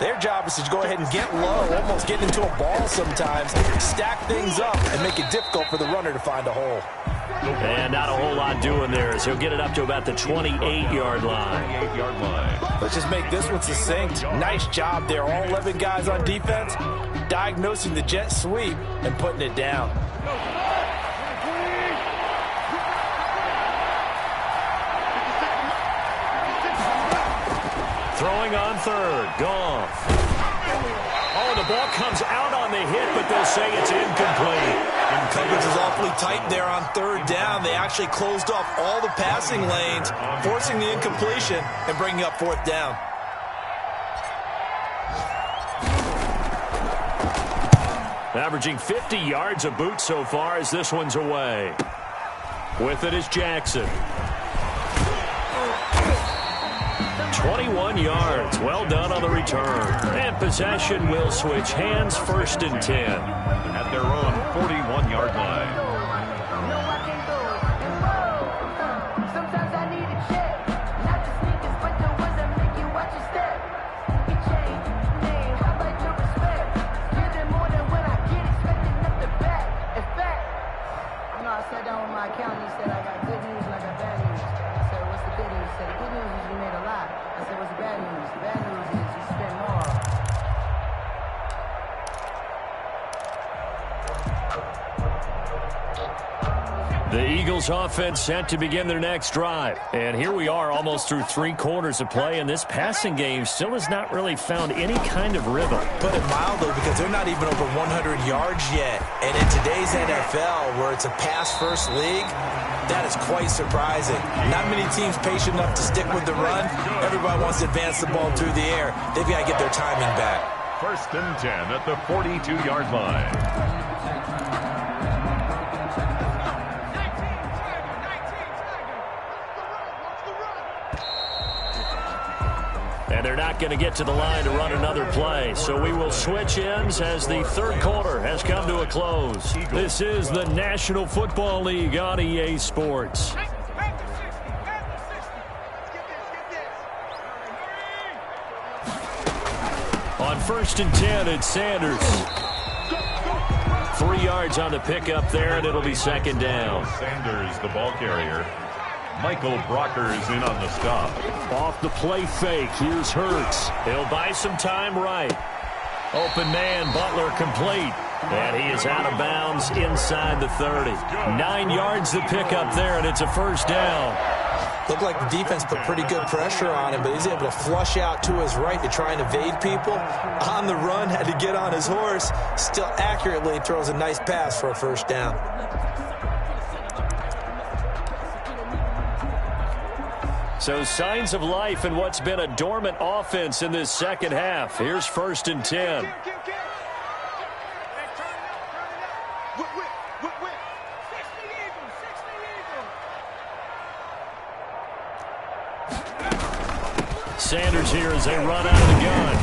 their job is to go ahead and get low, almost get into a ball sometimes, stack things up, and make it difficult for the runner to find a hole. And not a whole lot doing there as he'll get it up to about the 28-yard line. 28-yard line. Let's just make this one succinct. Nice job there. All 11 guys on defense diagnosing the jet sweep and putting it down. Throwing on 3rd. Goff. Oh, the ball comes out on the hit, but they'll say it's incomplete. And coverage is awfully tight there on 3rd down. They actually closed off all the passing lanes, forcing the incompletion and bringing up 4th down. Averaging 50 yards a boot so far as this one's away. With it is Jackson. 21 yards. Well done on the return. And possession will switch hands. 1st and 10. At their own 41-yard line. Sometimes I need a check. Not the sneakers, but the ones that make you watch your step. You change name, how about your respect? Give them more than when I get expecting up the back. In fact, you know, I sat down with my accountant. He said I got good news and I got bad news. I said, what's the good news? He said, the good news is you made a lot. I said, what's the bad news? The bad news is you spent more. The Eagles offense set to begin their next drive. And here we are almost through 3 quarters of play, and this passing game still has not really found any kind of rhythm. Put it mildly, because they're not even over 100 yards yet. And in today's NFL, where it's a pass-first league, that is quite surprising. Not many teams patient enough to stick with the run. Everybody wants to advance the ball through the air. They've got to get their timing back. 1st and 10 at the 42-yard line. And they're not going to get to the line to run another play. So we will switch ends as the 3rd quarter has come to a close. This is the National Football League on EA Sports. On 1st and 10, it's Sanders. 3 yards on the pickup there, and it'll be 2nd down. Sanders, the ball carrier. Michael Brockers in on the stop. Off the play fake, here's Hurts. He'll buy some time right. Open man, Butler complete. And he is out of bounds inside the 30. 9 yards to pick up there, and it's a 1st down. Looked like the defense put pretty good pressure on him, but he's able to flush out to his right to try and evade people. On the run, had to get on his horse. Still accurately throws a nice pass for a 1st down. So signs of life in what's been a dormant offense in this second half. Here's 1st and 10. Sanders here as they run out of the gun.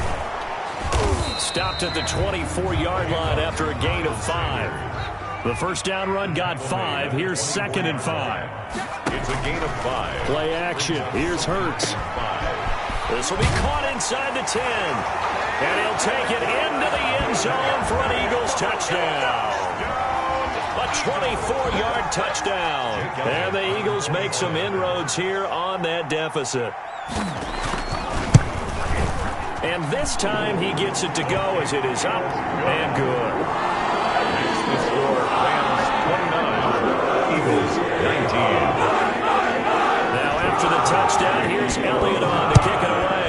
Stopped at the 24-yard line after a gain of 5. The first down run got 5. Here's 2nd and 5. It's a gain of 5. Play action. Here's Hurts. This will be caught inside the 10. And he'll take it into the end zone for an Eagles touchdown. A 24-yard touchdown. And the Eagles make some inroads here on that deficit. And this time he gets it to go as it is up and good. Makes the score Rams 29, Eagles 19. Now after the touchdown, here's Elliott on to kick it away.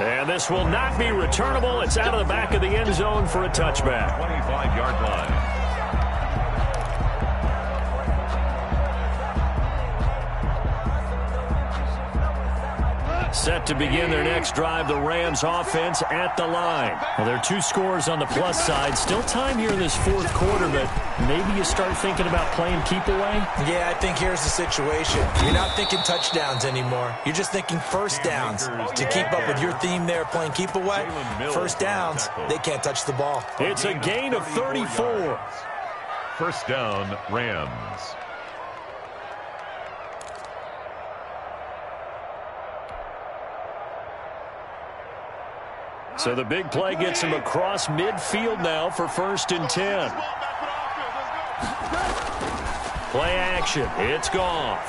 And this will not be returnable. It's out of the back of the end zone for a touchback. 25-yard line. Set to begin their next drive, the Rams offense at the line. Well, there are 2 scores on the plus side. Still time here in this 4th quarter, but maybe you start thinking about playing keep away? Yeah, I think here's the situation. You're not thinking touchdowns anymore. You're just thinking first downs. To keep up with your theme there, playing keep away, first downs, they can't touch the ball. It's a gain of 34. First down, Rams. So the big play gets him across midfield now for 1st and 10. Play action. It's Goff.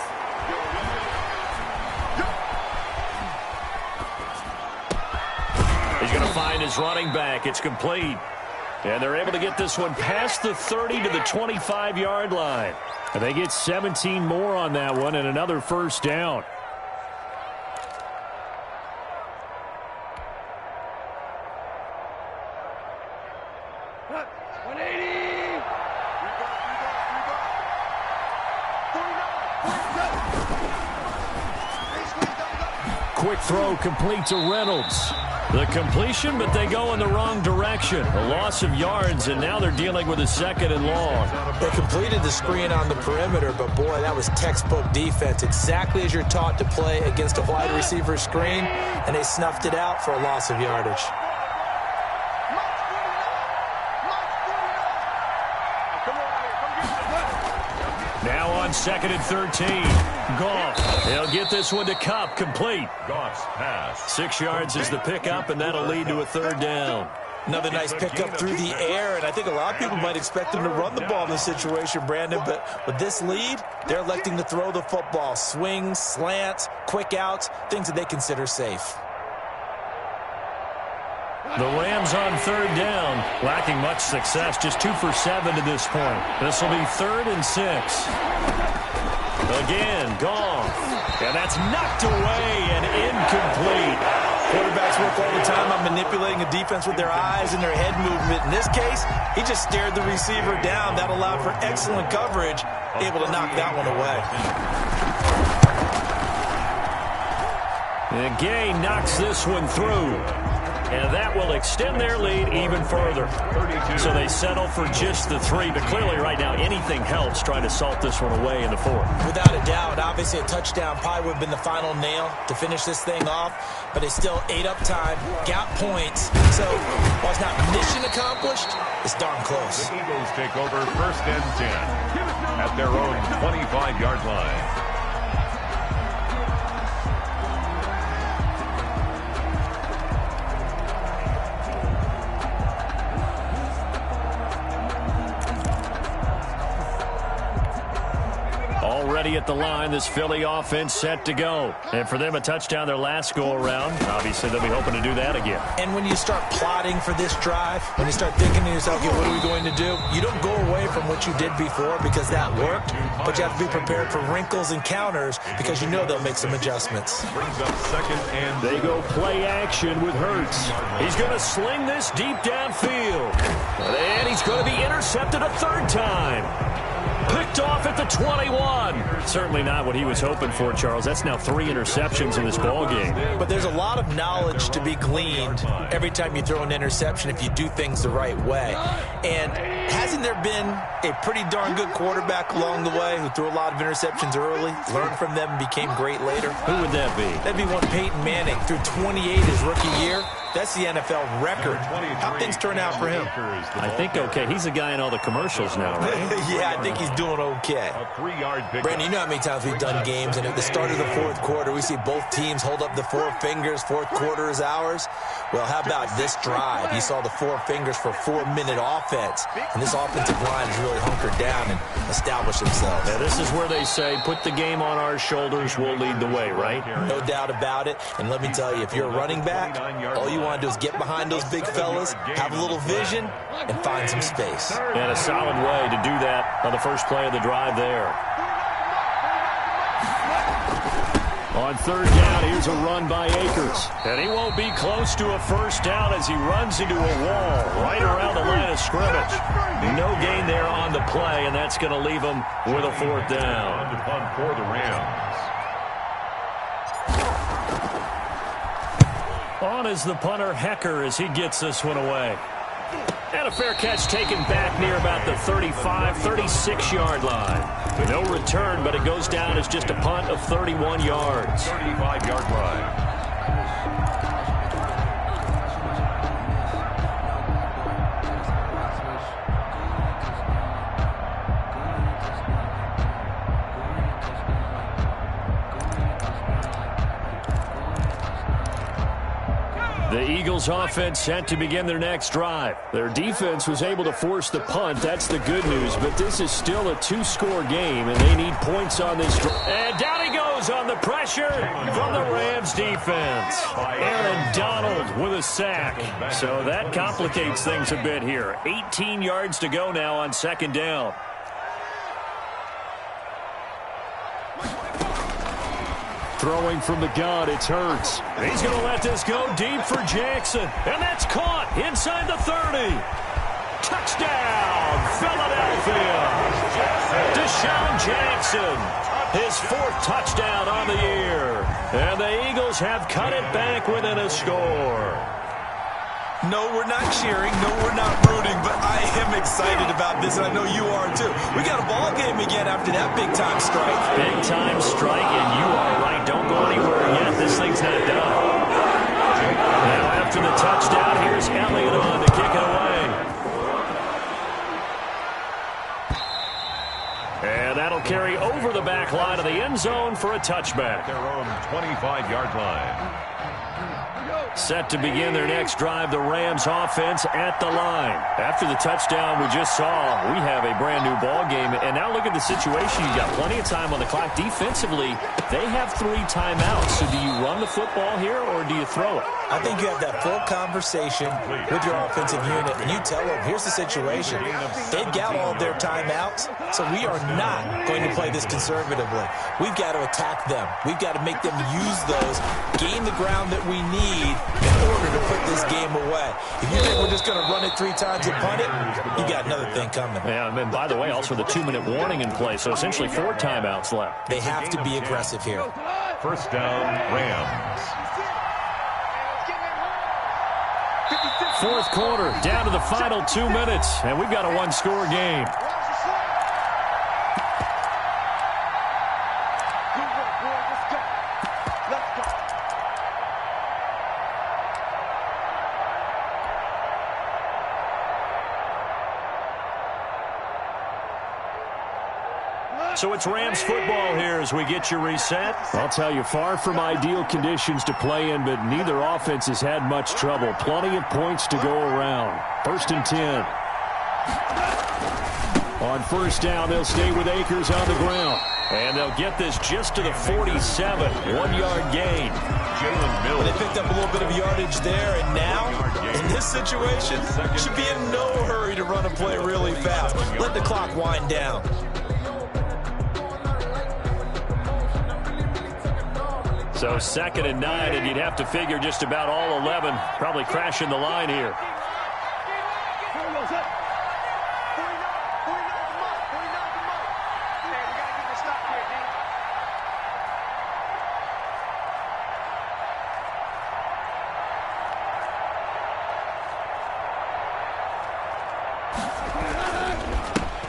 He's going to find his running back. It's complete. And they're able to get this one past the 30 to the 25-yard line. And they get 17 more on that one and another first down. Quick throw complete to Reynolds. The completion, but they go in the wrong direction. A loss of yards, and now they're dealing with a 2nd and long. They completed the screen on the perimeter, but boy, that was textbook defense. Exactly as you're taught to play against a wide receiver screen, and they snuffed it out for a loss of yardage. Now on 2nd and 13. Goff. They'll get this one to Kupp. Complete. Goff's pass. 6 yards is the pickup, and that'll lead to a 3rd down. Another nice pickup through the air, and I think a lot of people might expect them to run the ball in this situation, Brandon, but with this lead, they're electing to throw the football. Swings, slants, quick outs, things that they consider safe. The Rams on 3rd down, lacking much success, just 2 for 7 to this point. This will be 3rd and 6. Again, Goff. And that's knocked away and incomplete. Quarterbacks work all the time on manipulating a defense with their eyes and their head movement. In this case, he just stared the receiver down. That allowed for excellent coverage, able to knock that one away. And Gay knocks this one through. And that will extend their lead even further. So they settle for just the 3, but clearly right now anything helps trying to salt this one away in the 4th. Without a doubt, obviously a touchdown probably would have been the final nail to finish this thing off, but they still ate up time, got points. So while it's not mission accomplished, it's darn close. The Eagles take over 1st and 10 at their own 25-yard line. Already at the line, this Philly offense set to go. And for them, a touchdown their last go-around. Obviously, they'll be hoping to do that again. And when you start plotting for this drive, when you start thinking to yourself, okay, what are we going to do? You don't go away from what you did before because that worked, but you have to be prepared for wrinkles and counters because you know they'll make some adjustments. Brings up 2nd and they go play action with Hurts. He's going to sling this deep downfield. And he's going to be intercepted a 3rd time. Picked off at the 21. Certainly not what he was hoping for, Charles. That's now 3 interceptions in this ball game. But there's a lot of knowledge to be gleaned every time you throw an interception if you do things the right way. And hasn't there been a pretty darn good quarterback along the way who threw a lot of interceptions early, learned from them, and became great later? Who would that be? That'd be one Peyton Manning. Threw 28 his rookie year. That's the NFL record. How things turn out for him? I think okay. He's a guy in all the commercials now, right? Yeah, I think he's doing okay. A 3-yard pickup. Brandon, you know how many times we've done games, and at the start of the fourth quarter, we see both teams hold up the 4 fingers, fourth quarter is ours. Well, how about this drive? You saw the 4 fingers for 4-minute offense, and this offensive line has really hunkered down and established themselves. Yeah, this is where they say, put the game on our shoulders, we'll lead the way, right? No doubt about it, and let me tell you, if you're a running back, all you want to do is get behind those big fellas, have a little vision, and find some space. And a solid way to do that on the first play of the drive there. On third down, here's a run by Akers. And he won't be close to a first down as he runs into a wall right around the line of scrimmage. No gain there on the play, and that's going to leave him with a 4th down. To punt for the Rams. On is the punter, Hecker, as he gets this one away. And a fair catch taken back near about the 35, 36-yard line. No return, but it goes down as just a punt of 31 yards. 35-yard line. The Eagles offense set to begin their next drive. Their defense was able to force the punt. That's the good news. But this is still a 2-score game, and they need points on this drive. And down he goes on the pressure from the Rams defense. Aaron Donald with a sack. So that complicates things a bit here. 18 yards to go now on 2nd down. Throwing from the gun, it's Hurts. He's going to let this go deep for Jackson. And that's caught inside the 30. Touchdown, Philadelphia. Deshaun Jackson, his 4th touchdown on the year. And the Eagles have cut it back within a score. No, we're not cheering. No, we're not rooting. But I am excited about this, and I know you are too. We got a ball game again after that big-time strike. Big-time strike, and you are right. Don't go anywhere yet. This thing's not done. Now after the touchdown, here's Elliott on to kick it away. And that'll carry over the back line of the end zone for a touchback. Their own 25-yard line. Set to begin their next drive, the Rams offense at the line. After the touchdown we just saw, we have a brand-new ball game. And now look at the situation. You've got plenty of time on the clock. Defensively, they have 3 timeouts. So do you run the football here or do you throw it? I think you have that full conversation with your offensive unit, and you tell them, here's the situation. They've got all their timeouts, so we are not going to play this conservatively. We've got to attack them. We've got to make them use those, gain the ground that we need in order to put this game away. If you think we're just going to run it 3 times and punt it, you got another thing coming. Yeah, and by the way, also the 2-minute warning in play, so essentially 4 timeouts left. They have to be aggressive here. 1st down, Rams. 4th quarter, down to the final 2 minutes, and we've got a 1-score game. So it's Rams football here as we get you reset. I'll tell you, far from ideal conditions to play in, but neither offense has had much trouble. Plenty of points to go around. 1st and 10. On 1st down, they'll stay with Akers on the ground. And they'll get this just to the 47. 1-yard gain. Jalen Mills. They picked up a little bit of yardage there, and now, in this situation, should be in no hurry to run a play really fast. Let the clock wind down. So 2nd and 9, and you'd have to figure just about all 11 probably crashing the line here.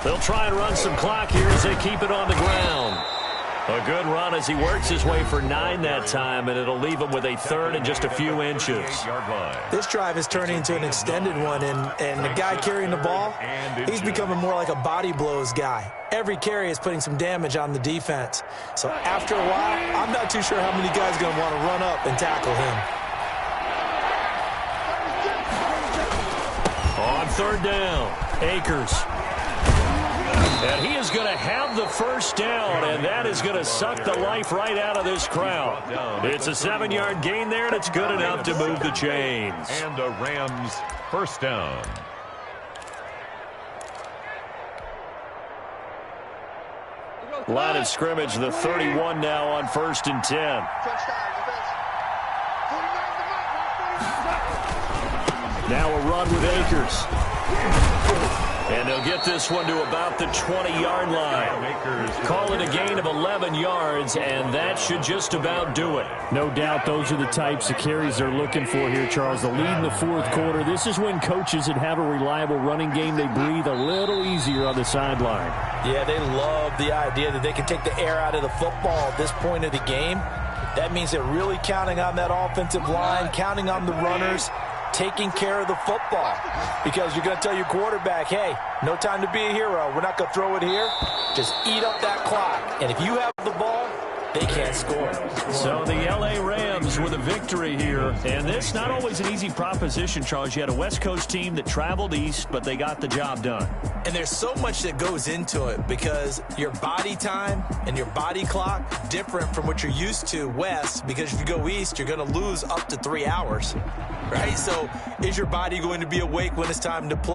They'll try and run some clock here as they keep it on the ground. A good run as he works his way for 9 that time, and it'll leave him with a third and just a few inches. This drive is turning into an extended one, and the guy carrying the ball, he's becoming more like a body blows guy. Every carry is putting some damage on the defense. So after a while, I'm not too sure how many guys are going to want to run up and tackle him. On third down, Akers. And he is going to have the first down, and that is going to suck the life right out of this crowd. It's a 7-yard gain there, and it's good enough to move the chains. And a Rams first down. Line of scrimmage, the 31 now on 1st and 10. Now a run with Akers. And they'll get this one to about the 20-yard line. Call it a gain of 11 yards, and that should just about do it. No doubt those are the types of carries they're looking for here, Charles. The lead in the fourth quarter. This is when coaches that have a reliable running game, they breathe a little easier on the sideline. Yeah, they love the idea that they can take the air out of the football at this point of the game. That means they're really counting on that offensive line, counting on the runners, taking care of the football, because you're going to tell your quarterback, hey, no time to be a hero. We're not going to throw it here. Just eat up that clock. And if you have the ball, they can't score. So the L.A. Rams with a victory here. And this not always an easy proposition, Charles. You had a West Coast team that traveled east, but they got the job done. And there's so much that goes into it because your body time and your body clock different from what you're used to west, because if you go east, you're going to lose up to 3 hours, right? So is your body going to be awake when it's time to play?